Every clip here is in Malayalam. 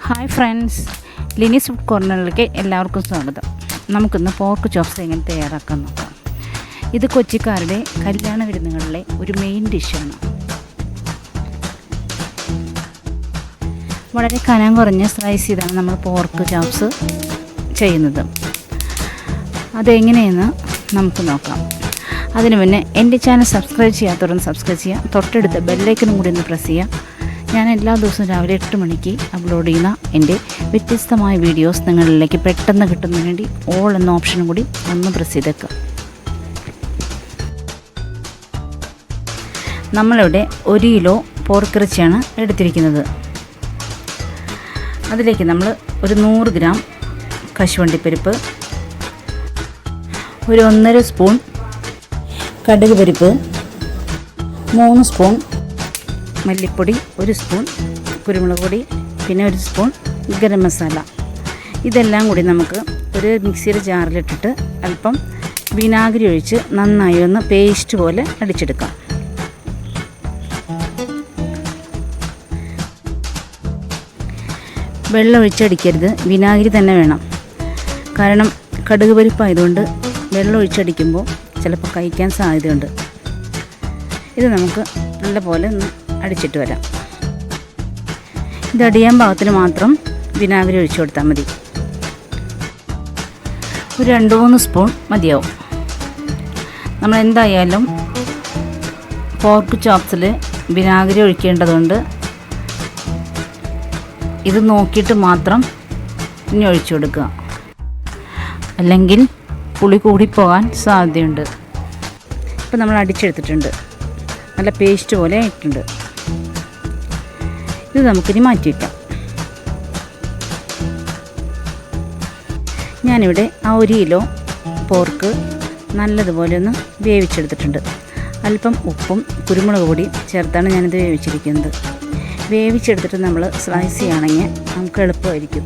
ഹായ് ഫ്രണ്ട്സ്, ലിനീസ് ഫുഡ് കോർണറിലേക്ക് എല്ലാവർക്കും സ്വാഗതം. നമുക്കിന്ന് പോർക്ക് ചോപ്സ് എങ്ങനെ തയ്യാറാക്കാൻ നോക്കാം. ഇത് കൊച്ചിക്കാരുടെ കല്യാണ വിരുന്നുകളിലെ ഒരു മെയിൻ ഡിഷാണ്. വളരെ കനം കുറഞ്ഞ സ്ലൈസ് ചെയ്താണ് നമ്മൾ പോർക്ക് ചോപ്സ് ചെയ്യുന്നത്. അതെങ്ങനെയെന്ന് നമുക്ക് നോക്കാം. അതിനു മുന്നേ എൻ്റെ ചാനൽ സബ്സ്ക്രൈബ് ചെയ്യാത്തവരൊന്ന് സബ്സ്ക്രൈബ് ചെയ്യുക. തൊട്ടടുത്ത ബെല്ലൈക്കനും കൂടി ഒന്ന് പ്രസ് ചെയ്യുക. ഞാൻ എല്ലാ ദിവസവും രാവിലെ 8 മണിക്ക് അപ്ലോഡ് ചെയ്യുന്ന എൻ്റെ വ്യത്യസ്തമായ വീഡിയോസ് നിങ്ങളിലേക്ക് പെട്ടെന്ന് കിട്ടുന്നതിന് വേണ്ടി ഓൾ എന്ന ഓപ്ഷനും കൂടി ഒന്ന് പ്രസ് ചെയ്തേക്കുക. നമ്മളിവിടെ 1 കിലോ പോർക്കിറച്ചിയാണ് എടുത്തിരിക്കുന്നത്. അതിലേക്ക് നമ്മൾ ഒരു 100 ഗ്രാം കശുവണ്ടിപ്പരിപ്പ്, ഒരു 1.5 സ്പൂൺ കടുക് പരിപ്പ്, 3 സ്പൂൺ മല്ലിപ്പൊടി, 1 സ്പൂൺ കുരുമുളക് പൊടി, പിന്നെ 1 സ്പൂൺ ഗരം മസാല. ഇതെല്ലാം കൂടി നമുക്ക് ഒരു മിക്സിയുടെ ജാറിലിട്ടിട്ട് അല്പം വിനാഗിരി ഒഴിച്ച് നന്നായി ഒന്ന് പേസ്റ്റ് പോലെ അടിച്ചെടുക്കാം. വെള്ളം ഒഴിച്ചടിക്കരുത്, വിനാഗിരി തന്നെ വേണം. കാരണം കടുക് പരിപ്പായതുകൊണ്ട് വെള്ളം ഒഴിച്ചടിക്കുമ്പോൾ ചിലപ്പോൾ കഴിക്കാൻ സാധ്യതയുണ്ട്. ഇത് നമുക്ക് നല്ലപോലെ ഒന്ന് അടിച്ചിട്ട് വരാം. ഇതടിയാൻ പാകത്തിന് മാത്രം വിനാഗിരി ഒഴിച്ചു കൊടുത്താൽ മതി. ഒരു 2-3 സ്പൂൺ മതിയാവും. നമ്മൾ എന്തായാലും പോർക്ക് ചോപ്സിൽ വിനാഗിരി ഒഴിക്കേണ്ടതുകൊണ്ട് ഇത് നോക്കിയിട്ട് മാത്രം ഇനി ഒഴിച്ചു കൊടുക്കുക, അല്ലെങ്കിൽ പുളി കൂടിപ്പോകാൻ സാധ്യതയുണ്ട്. ഇപ്പം നമ്മൾ അടിച്ചെടുത്തിട്ടുണ്ട്, നല്ല പേസ്റ്റ് പോലെ ആയിട്ടുണ്ട്. ഇത് നമുക്കിനി മാറ്റി വയ്ക്കാം. ഞാനിവിടെ ആ 1 കിലോ പോർക്ക് നല്ലതുപോലെ ഒന്ന് വേവിച്ചെടുത്തിട്ടുണ്ട്. അല്പം ഉപ്പും കുരുമുളക് പൊടിയും ചേർത്താണ് ഞാനിത് വേവിച്ചിരിക്കുന്നത്. വേവിച്ചെടുത്തിട്ട് നമ്മൾ സ്ലൈസ് ചെയ്യുകയാണെങ്കിൽ നമുക്ക് എളുപ്പമായിരിക്കും.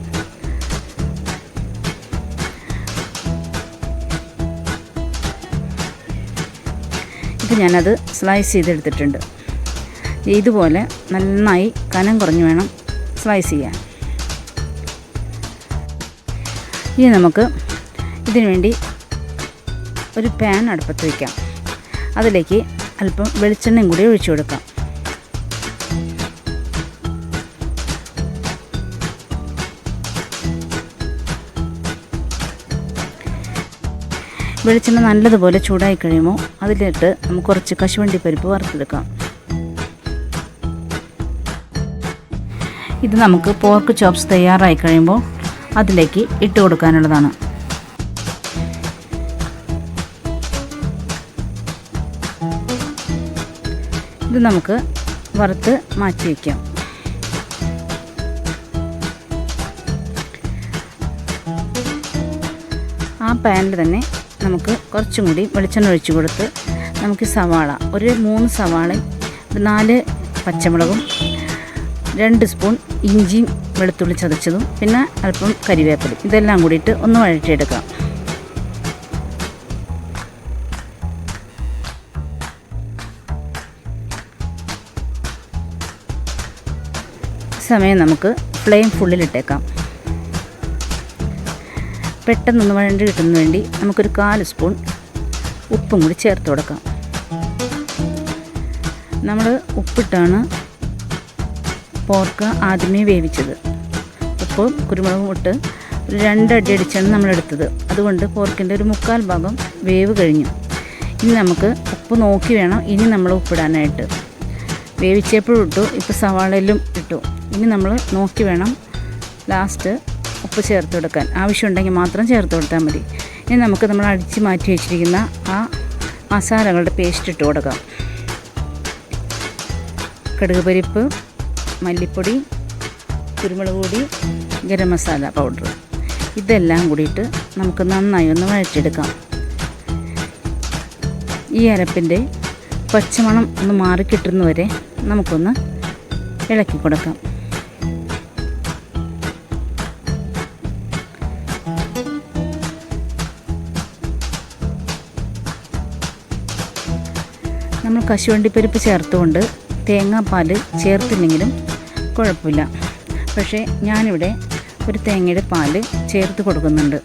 ഇത് ഞാനത് സ്ലൈസ് ചെയ്തെടുത്തിട്ടുണ്ട്. ഇതുപോലെ നന്നായി കനം കുറഞ്ഞ് വേണം സ്ലൈസ് ചെയ്യാൻ. ഇനി നമുക്ക് ഇതിനു വേണ്ടി ഒരു പാൻ അടുപ്പത്ത് വയ്ക്കാം. അതിലേക്ക് അല്പം വെളിച്ചെണ്ണയും കൂടി ഒഴിച്ചു കൊടുക്കാം. വെളിച്ചെണ്ണ നല്ലതുപോലെ ചൂടായി കഴിയുമ്പോൾ അതിലിട്ട് നമുക്ക് കുറച്ച് കശുവണ്ടി പരിപ്പ് വറുത്തെടുക്കാം. ഇത് നമുക്ക് പോർക്ക് ചോപ്സ് തയ്യാറായി കഴിയുമ്പോൾ അതിലേക്ക് ഇട്ട് കൊടുക്കാനുള്ളതാണ്. ഇത് നമുക്ക് വറുത്ത് മാറ്റി വയ്ക്കാം. ആ പാനിൽ തന്നെ നമുക്ക് കുറച്ചും കൂടി വെളിച്ചെണ്ണ ഒഴിച്ച് കൊടുത്ത് നമുക്ക് സവാള, ഒരു 3 സവാളയും 4 പച്ചമുളകും 2 സ്പൂൺ ഇഞ്ചിയും വെളുത്തുള്ളി ചതച്ചതും പിന്നെ അല്പം കരിവേപ്പിലയും ഇതെല്ലാം കൂടിയിട്ട് ഒന്ന് വഴറ്റിയെടുക്കാം. സമയം നമുക്ക് ഫ്ലെയിം ഫുള്ളിലിട്ടേക്കാം. പെട്ടെന്നൊന്ന് വഴണ്ടി കിട്ടുന്നതിന് വേണ്ടി നമുക്കൊരു 4 സ്പൂൺ ഉപ്പും കൂടി ചേർത്ത് കൊടുക്കാം. നമ്മൾ ഉപ്പിട്ടാണ് പോർക്ക് ആദ്യമേ വേവിച്ചത്. ഉപ്പും കുരുമുളകും ഇട്ട് ഒരു 2 അടി അടിച്ചാണ് നമ്മളെടുത്തത്. അതുകൊണ്ട് പോർക്കിൻ്റെ ഒരു 1/4 ഭാഗം വേവ് കഴിഞ്ഞു. ഇനി നമുക്ക് ഉപ്പ് നോക്കി വേണം ഇനി നമ്മൾ ഉപ്പിടാനായിട്ട്. വേവിച്ചപ്പോഴും ഇട്ടു, ഇപ്പോൾ സവാളയിലും ഇട്ടു. ഇനി നമ്മൾ നോക്കി വേണം ലാസ്റ്റ് ഉപ്പ് ചേർത്ത് കൊടുക്കാൻ. ആവശ്യമുണ്ടെങ്കിൽ മാത്രം ചേർത്ത് കൊടുത്താൽ മതി. ഇനി നമുക്ക് നമ്മൾ അടിച്ച് മാറ്റി വെച്ചിരിക്കുന്ന ആ മസാലകളുടെ പേസ്റ്റ് ഇട്ട് കൊടുക്കാം. കടുക് പരിപ്പ്, മല്ലിപ്പൊടി, കുരുമുളക് പൊടി, ഗരം മസാല പൗഡർ ഇതെല്ലാം കൂടിയിട്ട് നമുക്ക് നന്നായി ഒന്ന് വഴറ്റിയെടുക്കാം. ഈ അരപ്പിൻ്റെ പച്ചമണം ഒന്ന് മാറിക്കിട്ടുന്നവരെ നമുക്കൊന്ന് ഇളക്കി കൊടുക്കാം. നമ്മൾ കശുവണ്ടിപ്പരിപ്പ് ചേർത്തുകൊണ്ട് തേങ്ങാപ്പാൽ ചേർത്തില്ലെങ്കിലും കുഴപ്പമില്ല. പക്ഷേ ഞാനിവിടെ ഒരു തേങ്ങയുടെ പാല് ചേർത്ത് കൊടുക്കുന്നുണ്ട്.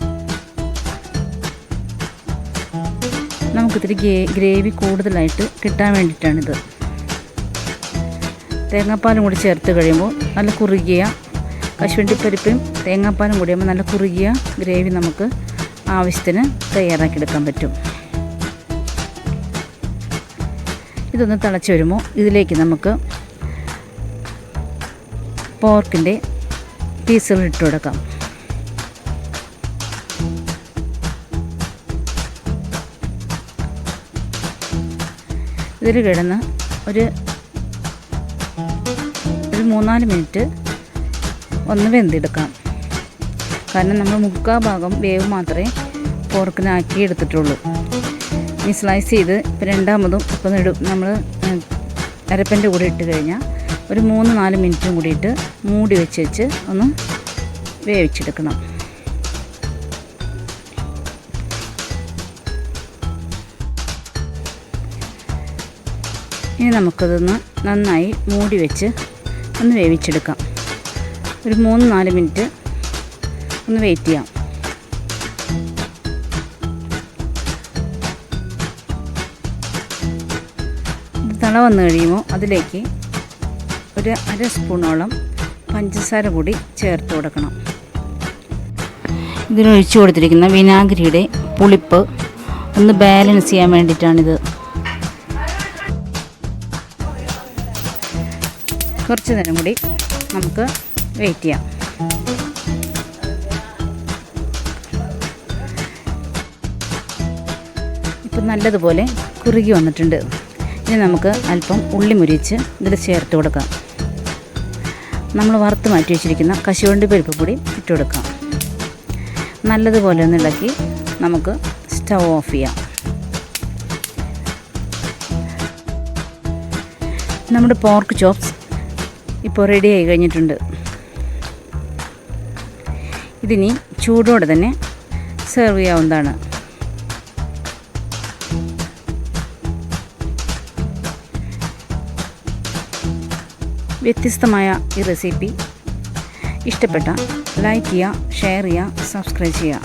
നമുക്കിത്തിരി ഗ്രേവി കൂടുതലായിട്ട് കിട്ടാൻ വേണ്ടിയിട്ടാണിത്. തേങ്ങാപ്പാലും കൂടി ചേർത്ത് കഴിയുമ്പോൾ നല്ല കുറുകിയ കശുവണ്ടിപ്പരിപ്പും തേങ്ങാപ്പാലും കൂടിയാകുമ്പോൾ നല്ല കുറുകിയ ഗ്രേവി നമുക്ക് ആവശ്യത്തിന് തയ്യാറാക്കിയെടുക്കാൻ പറ്റും. ഇതൊന്ന് തിളച്ച് വരുമ്പോൾ ഇതിലേക്ക് നമുക്ക് പോർക്കിൻ്റെ പീസുകൾ ഇട്ട് കൊടുക്കാം. ഇതിൽ കിടന്ന് ഒരു 3-4 മിനിറ്റ് ഒന്ന് വെന്തെടുക്കാം. കാരണം നമ്മൾ 3/4 ഭാഗം വേവ് മാത്രമേ പോർക്കിനാക്കി എടുത്തിട്ടുള്ളൂ. ഇനി സ്ലൈസ് ചെയ്ത് ഇപ്പോൾ രണ്ടാമതും ഇപ്പം നമ്മൾ അരപ്പൻ്റെ കൂടെ ഇട്ട് കഴിഞ്ഞാൽ ഒരു 3-4 മിനിറ്റും കൂടിയിട്ട് മൂടി വെച്ച് ഒന്ന് വേവിച്ചെടുക്കണം. ഇനി നമുക്കതൊന്ന് നന്നായി മൂടി വെച്ച് ഒന്ന് വേവിച്ചെടുക്കാം. ഒരു 3-4 മിനിറ്റ് ഒന്ന് വെയിറ്റ് ചെയ്യാം. ഇത് തിള വന്നു കഴിയുമ്പോൾ അതിലേക്ക് ഒരു 1/2 സ്പൂണോളം പഞ്ചസാര കൂടി ചേർത്ത് കൊടുക്കണം. ഇതിലൊഴിച്ചു കൊടുത്തിരിക്കുന്ന വിനാഗിരിയുടെ പുളിപ്പ് ഒന്ന് ബാലൻസ് ചെയ്യാൻ വേണ്ടിയിട്ടാണിത്. കുറച്ച് നേരം കൂടി നമുക്ക് വെയിറ്റ് ചെയ്യാം. ഇപ്പം നല്ലതുപോലെ കുറുകി വന്നിട്ടുണ്ട്. ഇനി നമുക്ക് അല്പം ഉള്ളി മുരിച്ച് ഇതിൽ ചേർത്ത് കൊടുക്കാം. നമ്മൾ വറുത്ത് മാറ്റി വെച്ചിരിക്കുന്ന കശുവണ്ടി പരിപ്പ് കൂടി ഇട്ട് കൊടുക്കാം. നല്ലതുപോലെ ഒന്ന് ഇളക്കി നമുക്ക് സ്റ്റവ് ഓഫ് ചെയ്യാം. നമ്മുടെ പോർക്ക് ചോപ്സ് ഇപ്പോൾ റെഡി ആയി കഴിഞ്ഞിട്ടുണ്ട്. ഇതിനി ചൂടോടെ തന്നെ സെർവ് ചെയ്യാവുന്നതാണ്. വ്യത്യസ്തമായ ഈ റെസിപ്പി ഇഷ്ടപ്പെട്ട ലൈക്ക് ചെയ്യുക, ഷെയർ ചെയ്യുക, സബ്സ്ക്രൈബ് ചെയ്യുക.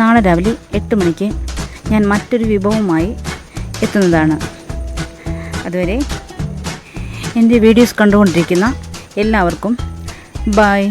നാളെ രാവിലെ 8 മണിക്ക് ഞാൻ മറ്റൊരു വിഭവവുമായി എത്തുന്നതാണ്. അതുവരെ എൻ്റെ വീഡിയോസ് കണ്ടുകൊണ്ടിരിക്കുന്ന എല്ലാവർക്കും ബൈ.